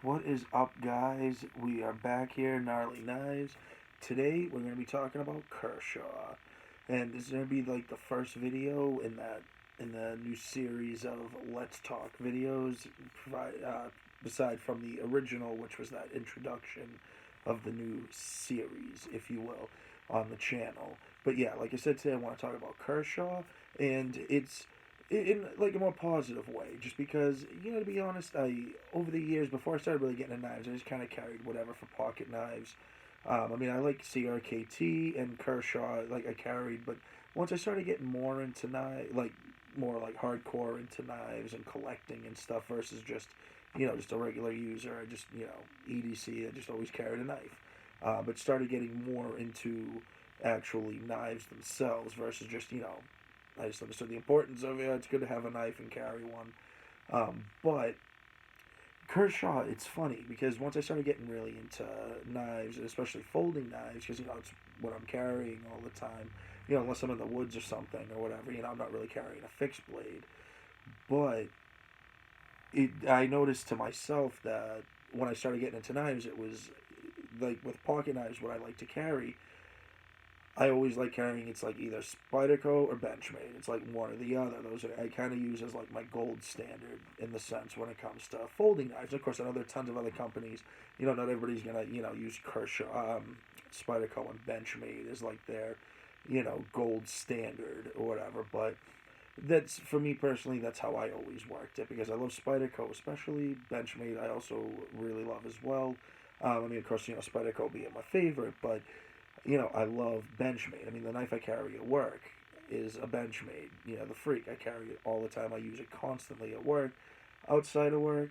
What is up, guys? We are back here, Gnarly Knives. Today, we're going to be talking about Kershaw, and this is going to be like the first video in the new series of Let's Talk videos, aside from the original, which was that introduction of the new series, if you will, on the channel. But yeah, like I said today, I want to talk about Kershaw, and it's in like a more positive way, just because, to be honest, I over the years, before I started really getting into knives, I just kind of carried whatever for pocket knives. I like CRKT and Kershaw, like I carried, but once I started getting more into knives, like more like hardcore into knives and collecting and stuff versus just just a regular user, I just EDC, I just always carried a knife, but started getting more into actually knives themselves versus just I just understood the importance of it. It's good to have a knife and carry one. But Kershaw, it's funny because once I started getting really into knives, and especially folding knives, because it's what I'm carrying all the time. Unless I'm in the woods or something or whatever, I'm not really carrying a fixed blade. But I noticed to myself that when I started getting into knives, it was like with pocket knives, what I like to carry, I always like carrying, it's like either Spyderco or Benchmade. It's like one or the other. Those I kind of use as like my gold standard in the sense when it comes to folding knives. Of course, I know there are tons of other companies. Not everybody's gonna use Kershaw, Spyderco, and Benchmade is like their gold standard or whatever. But that's, for me personally, that's how I always worked it, because I love Spyderco, especially Benchmade. I also really love as well. Of course, Spyderco being my favorite, but I love Benchmade. The knife I carry at work is a Benchmade. The Freak. I carry it all the time. I use it constantly at work. Outside of work,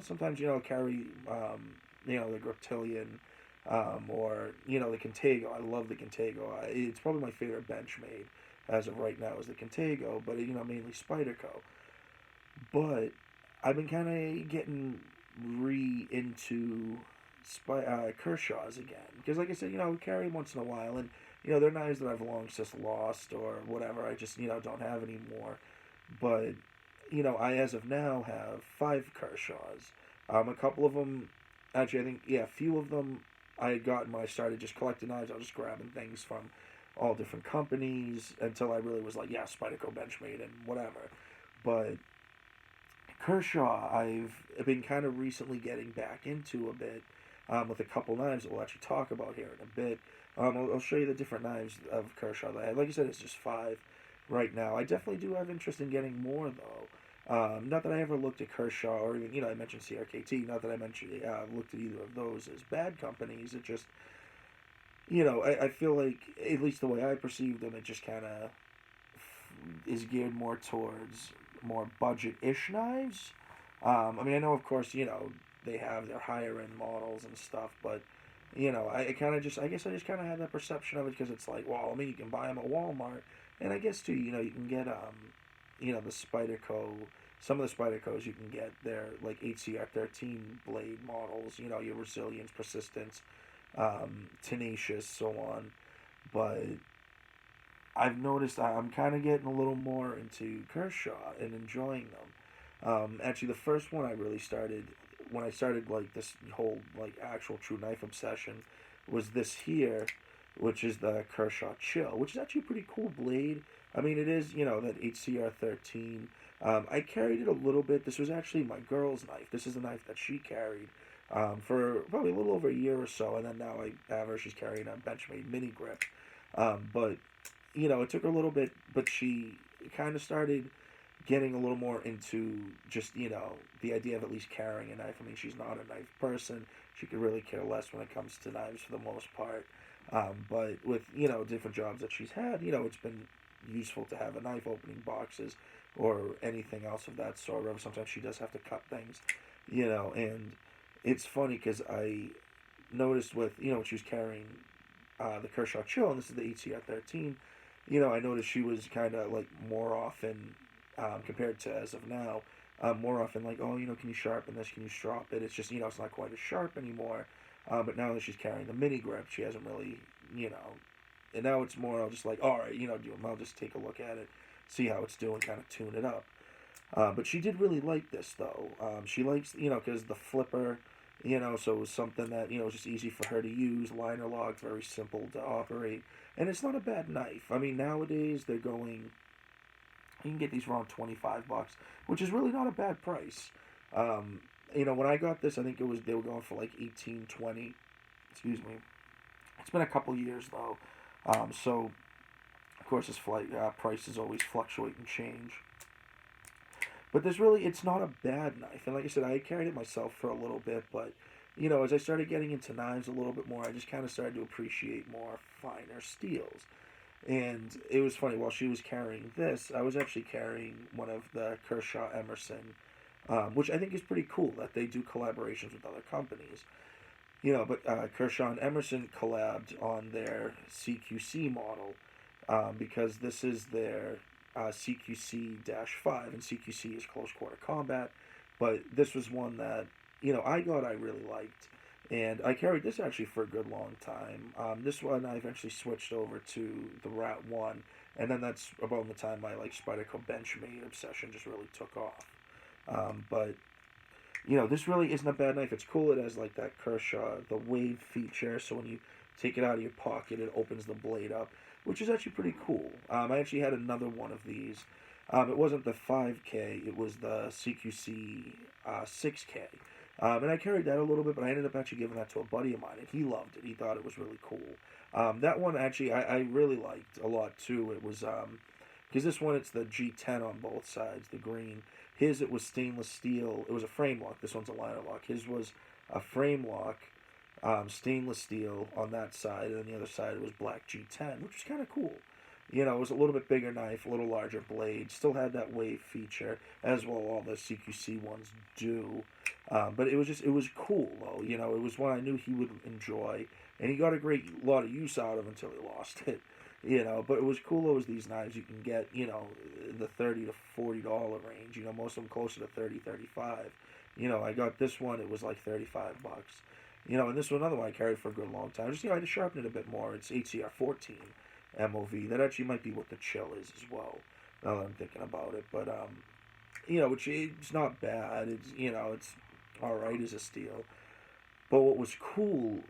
sometimes, I'll carry, the Griptilian, or, the Contago. I love the Contago. It's probably my favorite Benchmade as of right now is the Contago, but, mainly Spyderco. But I've been kind of getting into Kershaw's again, because like I said, I carry them once in a while, and they're knives that I've long since lost or whatever. I just don't have anymore. But I, as of now, have 5 Kershaws. A couple of them, actually, I think, a few of them I had gotten when I started just collecting knives. I was just grabbing things from all different companies until I really was like, Spyderco, Benchmade, and whatever. But Kershaw, I've been kind of recently getting back into a bit, with a couple knives that we'll actually talk about here in a bit. I'll show you the different knives of Kershaw that I have. Like I said, it's just 5 right now. I definitely do have interest in getting more, though. Not that I ever looked at Kershaw, or even, I mentioned CRKT. Not that I mentioned looked at either of those as bad companies. It just, I feel like, at least the way I perceive them, it just kind of is geared more towards more budget-ish knives. I know, of course, they have their higher end models and stuff, but I kind of just, I guess I just kind of had that perception of it, because it's like, well, you can buy them at Walmart, and I guess too, you can get the Spyderco, some of the Spydercos you can get their like HCR13 blade models, your resilience, persistence, tenacious, so on. But I've noticed I'm kind of getting a little more into Kershaw and enjoying them. Actually, the first one I really started, when I started like this whole like actual true knife obsession, was this here, which is the Kershaw Chill, which is actually a pretty cool blade. It is, that HCR 13. I carried it a little bit. This was actually my girl's knife. This is the knife that she carried, for probably a little over a year or so, and then now I have her. She's carrying a Benchmade mini grip. But it took her a little bit, but she kind of started getting a little more into just, the idea of at least carrying a knife. She's not a knife person. She could really care less when it comes to knives for the most part. But with, different jobs that she's had, it's been useful to have a knife opening boxes or anything else of that sort. Or sometimes she does have to cut things, and it's funny because I noticed with, when she was carrying the Kershaw Chill, and this is the HCR 13, I noticed she was kind of like more often, compared to as of now, more often like, oh, can you sharpen this? Can you strop it? It's just, it's not quite as sharp anymore. But now that she's carrying the mini grip, she hasn't really, and now it's more, I'll just like, all right, I'll just take a look at it, see how it's doing, kind of tune it up. But she did really like this, though. She likes, because the flipper, So it was something that, was just easy for her to use, liner locked, very simple to operate. And it's not a bad knife. I mean, nowadays they're going, you can get these for around 25 bucks, which is really not a bad price. Um, when I got this, I think they were going for like 18, 20. Excuse me. It's been a couple years though. So, of course, prices always fluctuate and change. But it's not a bad knife. And like I said, I carried it myself for a little bit, but as I started getting into knives a little bit more, I just kind of started to appreciate more finer steels. And it was funny, while she was carrying this, I was actually carrying one of the Kershaw Emerson, which I think is pretty cool that they do collaborations with other companies. But Kershaw and Emerson collabed on their CQC model, because this is their CQC 5, and CQC is close quarter combat. But this was one that, I really liked. And I carried this actually for a good long time. This one I eventually switched over to the Rat 1, and then that's about the time my Spyderco Benchmade obsession just really took off. But this really isn't a bad knife. It's cool. It has like that Kershaw, the wave feature. So when you take it out of your pocket, it opens the blade up, which is actually pretty cool. I actually had another one of these. It wasn't the 5K. It was the CQC 6K. And I carried that a little bit, but I ended up actually giving that to a buddy of mine, and he loved it. He thought it was really cool. That one actually I really liked a lot too. It was because this one, it's the G10 on both sides, the green. His, it was stainless steel. It was a frame lock. This one's a liner lock. His was a frame lock, stainless steel on that side, and on the other side it was black G10, which was kind of cool. It was a little bit bigger knife, a little larger blade. Still had that wave feature, as well all the CQC ones do. But it was cool though. It was one I knew he would enjoy, and he got a great lot of use out of until he lost it. But it was cool though, as these knives you can get, the $30 to $40 range. Most of them closer to 30, 35. I got this one, it was like 35 bucks. And this was another one I carried for a good long time. Just, I had to sharpen it a bit more. It's HCR 14 MOV. That actually might be what the chill is as well, now that I'm thinking about it. But, which it's not bad. It's alright as a steel. But what was cool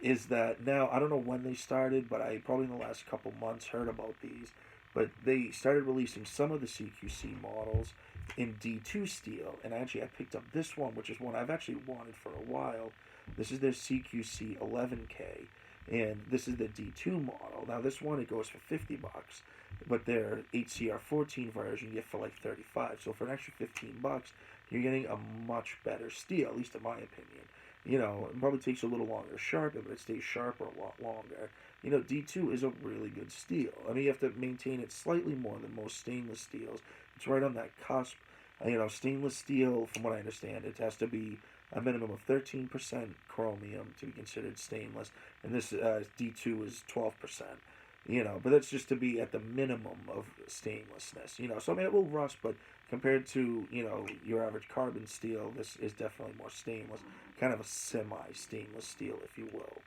is that now, I don't know when they started, but I probably in the last couple months heard about these. But they started releasing some of the CQC models in D2 steel, and actually I picked up this one, which is one I've actually wanted for a while. This is their CQC 11K, and this is the D2 model. Now this one, it goes for 50 bucks, but their HCR 14 version you get for like 35. So for an extra 15 bucks, you're getting a much better steel, at least in my opinion. It probably takes a little longer to sharpen, but it stays sharper a lot longer. D2 is a really good steel. I mean, you have to maintain it slightly more than most stainless steels. It's right on that cusp. Stainless steel, from what I understand, it has to be a minimum of 13% chromium to be considered stainless, and this D2 is 12%. But that's just to be at the minimum of stainlessness. So I mean, it will rust, but compared to your average carbon steel, this is definitely more stainless, kind of a semi-stainless steel, if you will.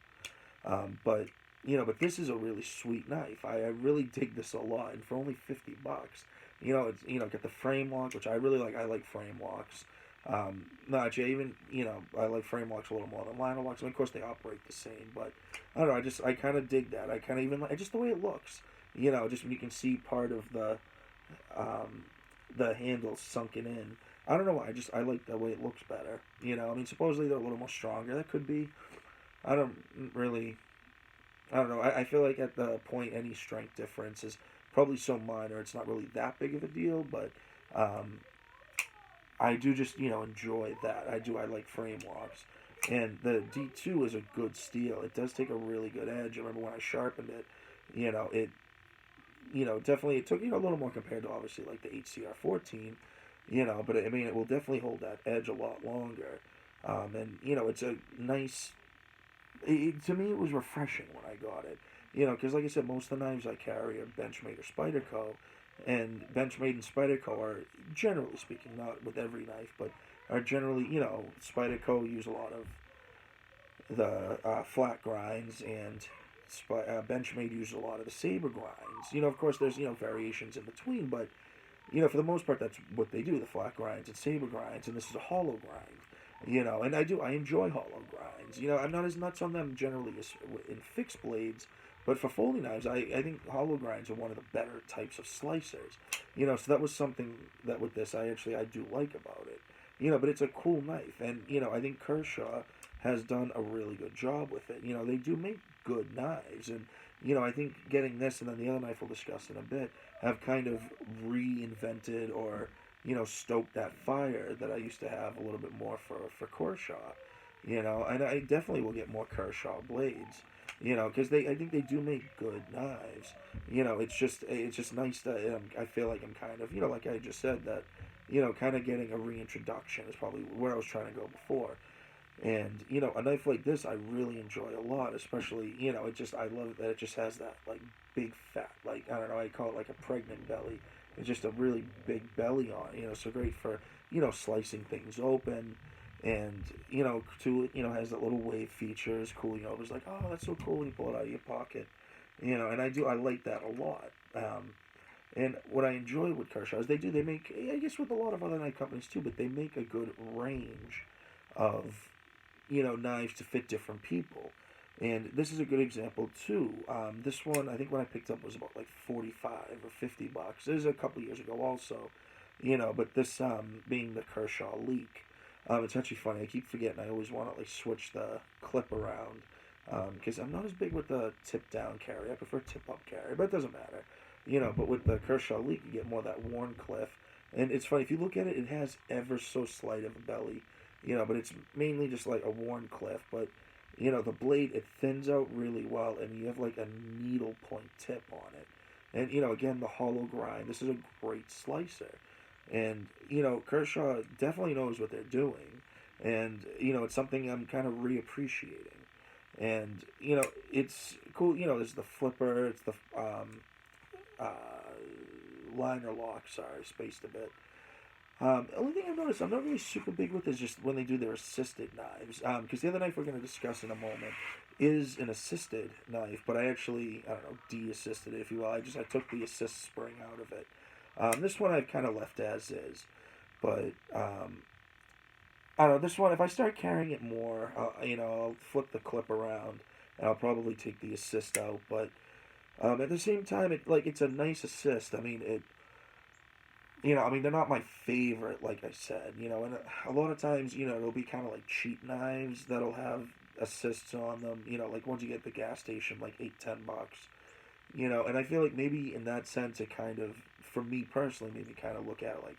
But this is a really sweet knife. I really dig this a lot, and for only 50 bucks, it's get the frame lock, which I really like. I like frame locks. No, actually, even I like frame locks a little more than liner locks. I mean, of course, they operate the same, but I don't know. I kind of dig that. I kind of even like just the way it looks. Just when you can see part of the handle sunken in. I don't know why. I like the way it looks better. I mean, supposedly they're a little more stronger. That could be. I don't really. I don't know. I feel like at the point any strength difference is probably so minor, it's not really that big of a deal. But I do just enjoy that. I do. I like frame locks, and the D2 is a good steel. It does take a really good edge. I remember when I sharpened it, it definitely it took a little more compared to obviously like the HCR 14, but I mean it will definitely hold that edge a lot longer, and it's a nice. To me, it was refreshing when I got it. Because like I said, most of the knives I carry are Benchmade or Spyderco, and Benchmade and Spyderco are, generally speaking, not with every knife, but are generally, Spyderco use a lot of the flat grinds, and Benchmade use a lot of the saber grinds. Of course, there's, variations in between, but, for the most part, that's what they do, the flat grinds and saber grinds, and this is a hollow grind. And I enjoy hollow grinds. I'm not as nuts on them generally as in fixed blades, but for folding knives, I think hollow grinds are one of the better types of slicers. So that was something that with this I do like about it. But it's a cool knife, and I think Kershaw has done a really good job with it. They do make good knives, and I think getting this and then the other knife we'll discuss in a bit have kind of reinvented or stoked that fire that I used to have a little bit more for Kershaw. And I definitely will get more Kershaw blades. Because I think they do make good knives. It's just nice that I feel like I'm kind of like I just said that kind of getting a reintroduction is probably where I was trying to go before. And a knife like this I really enjoy a lot, especially I love that it just has that like big fat, like I don't know, I call it like a pregnant belly. It's just a really big belly on it, so great for slicing things open, and to has that little wave feature is cool. It was like, oh, that's so cool when you pull it out of your pocket, and I like that a lot. And what I enjoy with Kershaw is they make, I guess with a lot of other knife companies too, but they make a good range of knives to fit different people. And this is a good example too. This one, I think when I picked up was about like 45 or $50. This is a couple years ago also, but this being the Kershaw Leak. It's actually funny. I keep forgetting. I always want to like switch the clip around because I'm not as big with the tip down carry. I prefer tip up carry, but it doesn't matter. But with the Kershaw Leak, you get more of that worn clip. And it's funny if you look at it, it has ever so slight of a belly, but it's mainly just like a worn cliff. But the blade, it thins out really well, and you have like a needle point tip on it. And again, the hollow grind. This is a great slicer, and Kershaw definitely knows what they're doing, and it's something I'm kind of reappreciating. And it's cool. There's the flipper. It's the uh, liner lock. Sorry, spaced a bit. The only thing I've noticed I'm not really super big with is just when they do their assisted knives. Because the other knife we're going to discuss in a moment is an assisted knife, but I actually, I don't know, de-assisted it, if you will. I took the assist spring out of it. This one I've kind of left as is. But, I don't know, this one, if I start carrying it more, I'll flip the clip around and I'll probably take the assist out. But at the same time, it's a nice assist. They're not my favorite, like I said, and a lot of times, it'll be kind of like cheap knives that'll have assists on them, like once you get at the gas station, like $8-10, and I feel like maybe in that sense, it kind of, for me personally, maybe kind of look at it like,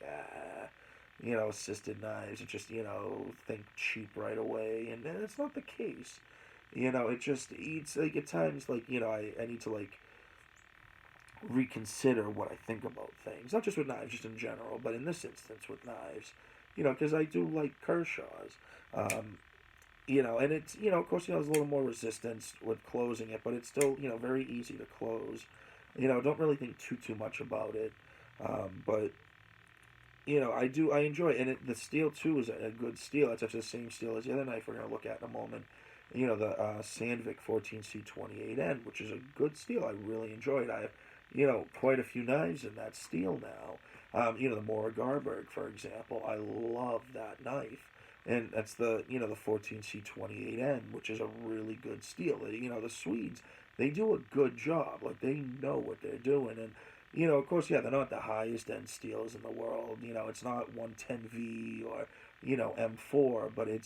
assisted knives, and just, think cheap right away, and it's not the case, it's like at times, like, I need to, like, reconsider what I think about things. Not just with knives, just in general, but in this instance with knives, because I do like Kershaw's. And it's, of course, there's a little more resistance with closing it, but it's still, very easy to close. Don't really think too much about it. But, I enjoy it. And the steel, too, is a good steel. It's actually the same steel as the other knife we're going to look at in a moment. The Sandvik 14C28N, which is a good steel. I really enjoy it. I have quite a few knives in that steel now. The Mora Garberg, for example, I love that knife. And that's the 14C28N, which is a really good steel. The Swedes, they do a good job. Like, they know what they're doing. And, of course, yeah, they're not the highest end steels in the world. It's not 110V or, M4, but they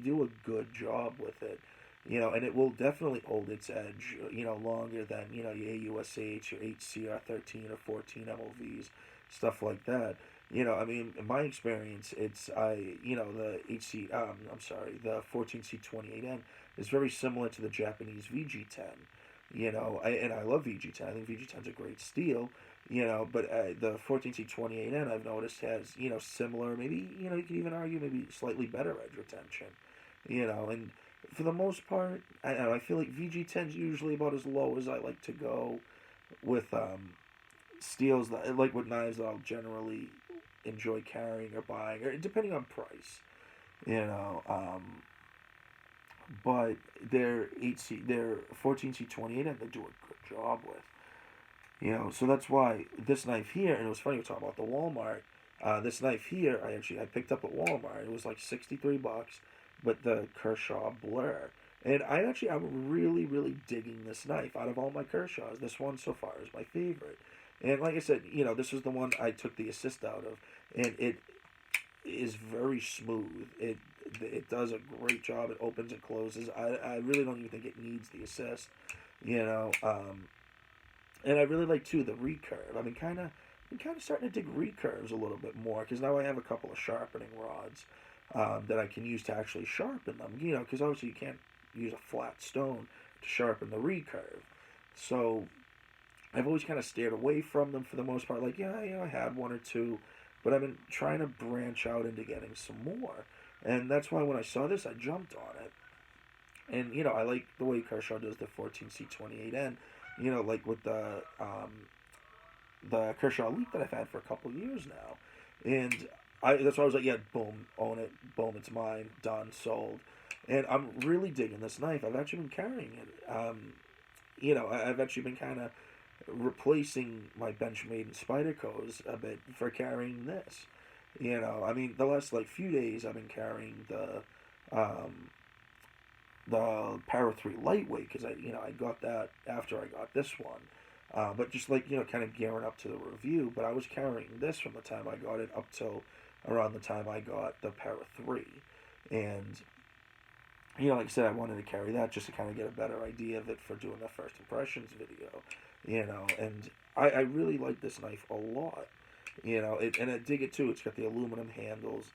do a good job with it. And it will definitely hold its edge, longer than, your AUSH, your HCR13 or 14 MOVs, stuff like that. In my experience, the 14C28N is very similar to the Japanese VG10. And I love VG10. I think VG10 is a great steel. But the 14C28N I've noticed has, similar, maybe, you could even argue maybe slightly better edge retention. And for the most part, I don't know, I feel like VG10 is usually about as low as I like to go with steels, like with knives that I'll generally enjoy carrying or buying, or depending on price, you know. But their 14C28, and they do a good job with. So that's why this knife here, and it was funny we were talking about the Walmart. This knife here, I picked up at Walmart. It was like $63, but the Kershaw Blur. And I'm really, really digging this knife. Out of all my Kershaws, this one so far is my favorite. And like I said, this was the one I took the assist out of, and it is very smooth. It does a great job. It opens and closes. I really don't even think it needs the assist, you know. And I really like too the recurve. I'm kind of starting to dig recurves a little bit more because now I have a couple of sharpening rods that I can use to actually sharpen them. Because obviously you can't use a flat stone to sharpen the recurve. So I've always kind of steered away from them for the most part. Like, I had one or two, but I've been trying to branch out into getting some more. And that's why when I saw this, I jumped on it. And, I like the way Kershaw does the 14C28N, like with the Kershaw Elite that I've had for a couple years now. And that's why I was like, yeah, boom, own it. Boom, it's mine. Done, sold. And I'm really digging this knife. I've actually been carrying it. I've actually been kind of replacing my Benchmade Spyderco's a bit for carrying this. The last like few days I've been carrying the Para 3 lightweight because I got that after I got this one. But just like kind of gearing up to the review. But I was carrying this from the time I got it up till around the time I got the Para 3, and like I said, I wanted to carry that just to kind of get a better idea of it for doing the first impressions video. And I really like this knife a lot. And I dig it too. It's got the aluminum handles,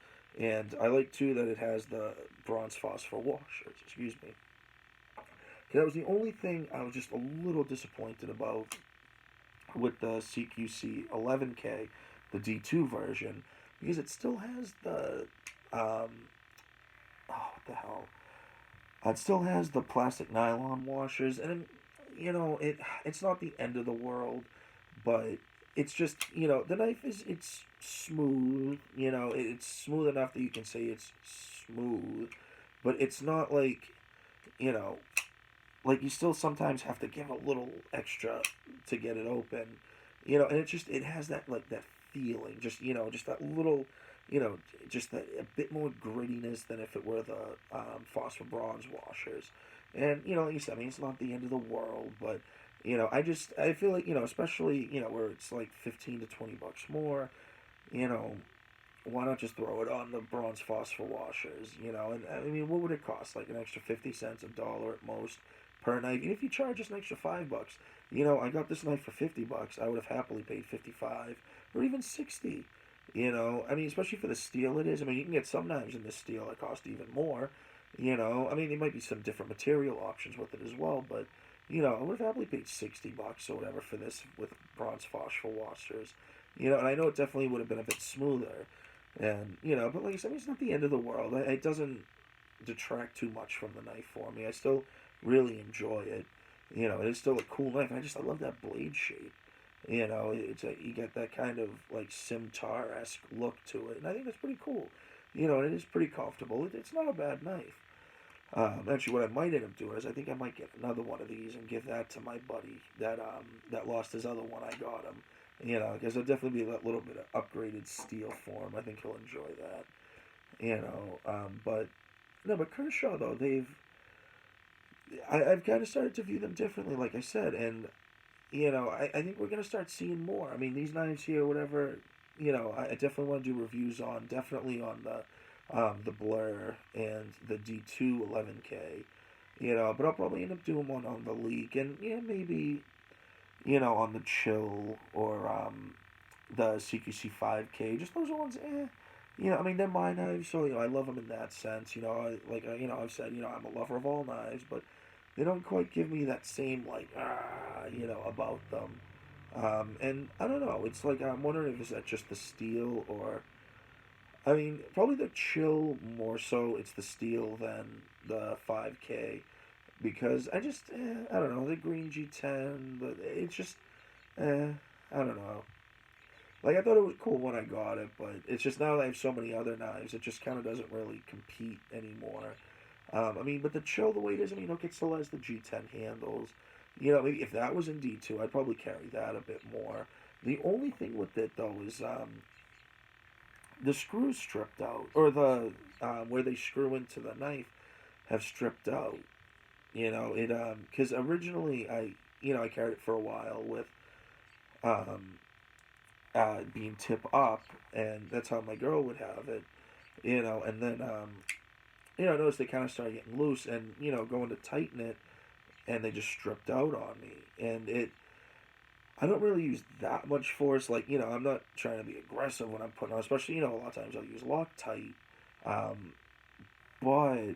and I like too that it has the bronze phosphor washers. Excuse me. That was the only thing I was just a little disappointed about with the CQC 11K, the D2 version, because it still has the what the hell? It still has the plastic nylon washers, and it's not the end of the world, but it's just the knife it's smooth. It's smooth enough that you can say it's smooth, but it's not like you know like you still sometimes have to give a little extra to get it open, and it has that like that feeling, just that little, you know, just that a bit more grittiness than if it were the phosphor bronze washers, and like you said, I mean it's not the end of the world, but I feel like especially where it's like 15 to 20 bucks more, you know, why not just throw it on the bronze phosphor washers, and I mean what would it cost, like an extra 50 cents, a dollar at most per knife. And if you charge us an extra $5, I got this knife for $50. I would have happily paid 55 or even 60. I mean, especially for the steel it is. I mean, you can get some knives in this steel that cost even more. I mean, there might be some different material options with it as well, but I would have happily paid $60 or whatever for this with bronze phosphor washers. And I know it definitely would have been a bit smoother, and but like I said, it's not the end of the world. It doesn't detract too much from the knife for me. I still really enjoy it. It is still a cool knife. I love that blade shape. You get that kind of like scimitar-esque look to it, and I think that's pretty cool. And it is pretty comfortable. It's not a bad knife. Actually, what I might end up doing is I think I might get another one of these and give that to my buddy that lost his other one I got him. Because there'll definitely be that little bit of upgraded steel for him. I think he'll enjoy that. But no, but Kershaw though I've kind of started to view them differently, like I said, and I think we're gonna start seeing more. I mean, these knives here, whatever, I definitely want to do reviews on, definitely on the Blur and the D2 11K, but I'll probably end up doing one on the Leak and maybe on the Chill or the CQC 5K, just those ones, eh. I mean, they're my knives, so I love them in that sense. I've said, I'm a lover of all knives, but they don't quite give me that same like about them. And I don't know. It's like I'm wondering if is that just the steel or, I mean, probably the Chill more so. It's the steel than the 5K because I don't know, the green G10, but it's just I don't know. Like I thought it was cool when I got it, but it's just now that I have so many other knives, it just kind of doesn't really compete anymore. I mean, but the Chill the way it is, I mean, look, it still has the G10 handles. Maybe if that was in D2, I'd probably carry that a bit more. The only thing with it though is the screws stripped out, or the where they screw into the knife have stripped out. Because originally I carried it for a while with um, being tip up, and that's how my girl would have it. And then I noticed they kind of started getting loose, and going to tighten it, and they just stripped out on me, and it. I don't really use that much force. Like, I'm not trying to be aggressive when I'm putting on, especially, a lot of times I'll use Loctite. Um, but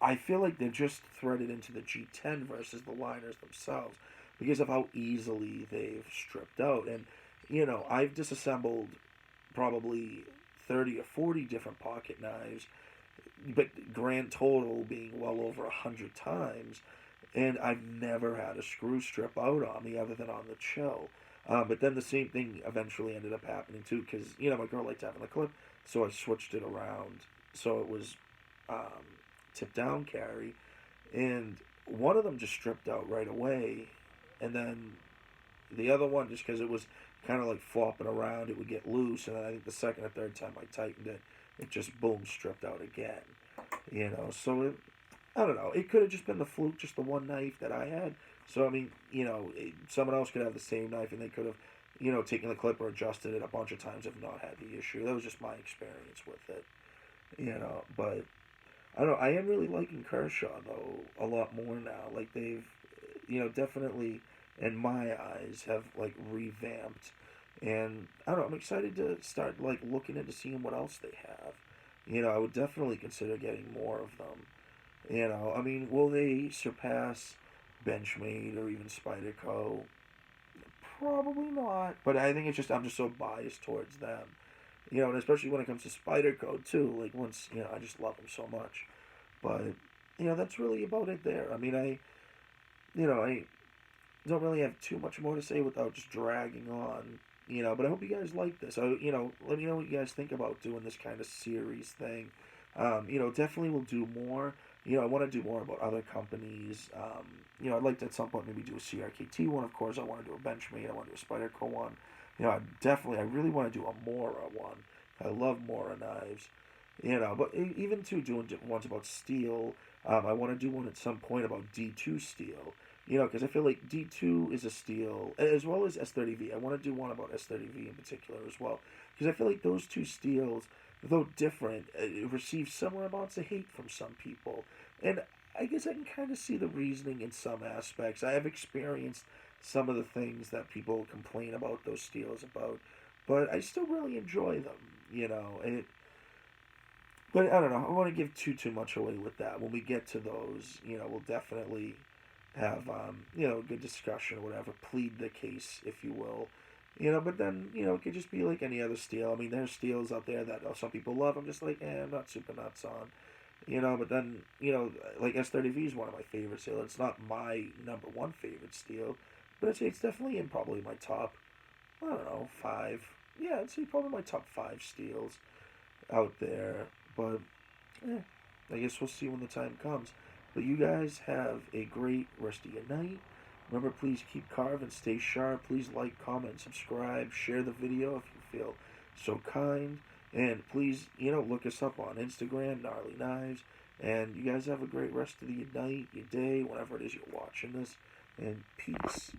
I feel like they're just threaded into the G10 versus the liners themselves because of how easily they've stripped out. And, I've disassembled probably 30 or 40 different pocket knives, but grand total being well over 100 times, and I've never had a screw strip out on me other than on the chill. But then the same thing eventually ended up happening too, because my girl liked having the clip, so I switched it around so it was um, tip down carry, and one of them just stripped out right away, and then the other one, just because it was kind of like flopping around, it would get loose, and then I think the second or third time I tightened it, it just boom stripped out again. So I don't know. It could have just been the fluke, just the one knife that I had. So I mean, someone else could have the same knife, and they could have, taken the clip or adjusted it a bunch of times if not had the issue. That was just my experience with it. But I don't know. I am really liking Kershaw though a lot more now. Like they've, definitely in my eyes have like revamped, and I don't know. I'm excited to start like looking into seeing what else they have. I would definitely consider getting more of them. I mean, will they surpass Benchmade or even Spyderco? Probably not. But I think it's just I'm just so biased towards them. And especially when it comes to Spyderco too. Like once I just love them so much. But that's really about it there. I mean, I don't really have too much more to say without just dragging on. But I hope you guys like this. Let me know what you guys think about doing this kind of series thing. Definitely will do more. I want to do more about other companies. I'd like to at some point maybe do a CRKT one, of course. I want to do a Benchmade. I want to do a Spyderco one. I really want to do a Mora one. I love Mora knives. But even too, doing ones about steel. I want to do one at some point about D2 steel. Because I feel like D2 is a steel, as well as S30V. I want to do one about S30V in particular as well. Because I feel like those two steels, though different, receive similar amounts of hate from some people. And I guess I can kind of see the reasoning in some aspects. I have experienced some of the things that people complain about those steels about, but I still really enjoy them. But I don't know. I don't want to give too much away with that. When we get to those, we'll definitely have a good discussion or whatever. Plead the case, if you will. But then it could just be like any other steel. I mean, there's steels out there that some people love. I'm just like, I'm not super nuts on. But then like S30V is one of my favorite steels. It's not my number one favorite steel, but I'd say it's definitely in probably my top. I don't know, five. Yeah, I'd say probably my top five steels out there. But I guess we'll see when the time comes. But you guys have a great rest of your night. Remember, please keep carving, stay sharp. Please like, comment, subscribe, share the video if you feel so kind. And please, look us up on Instagram, Gnarly Knives. And you guys have a great rest of your night, your day, whenever it is you're watching this. And peace.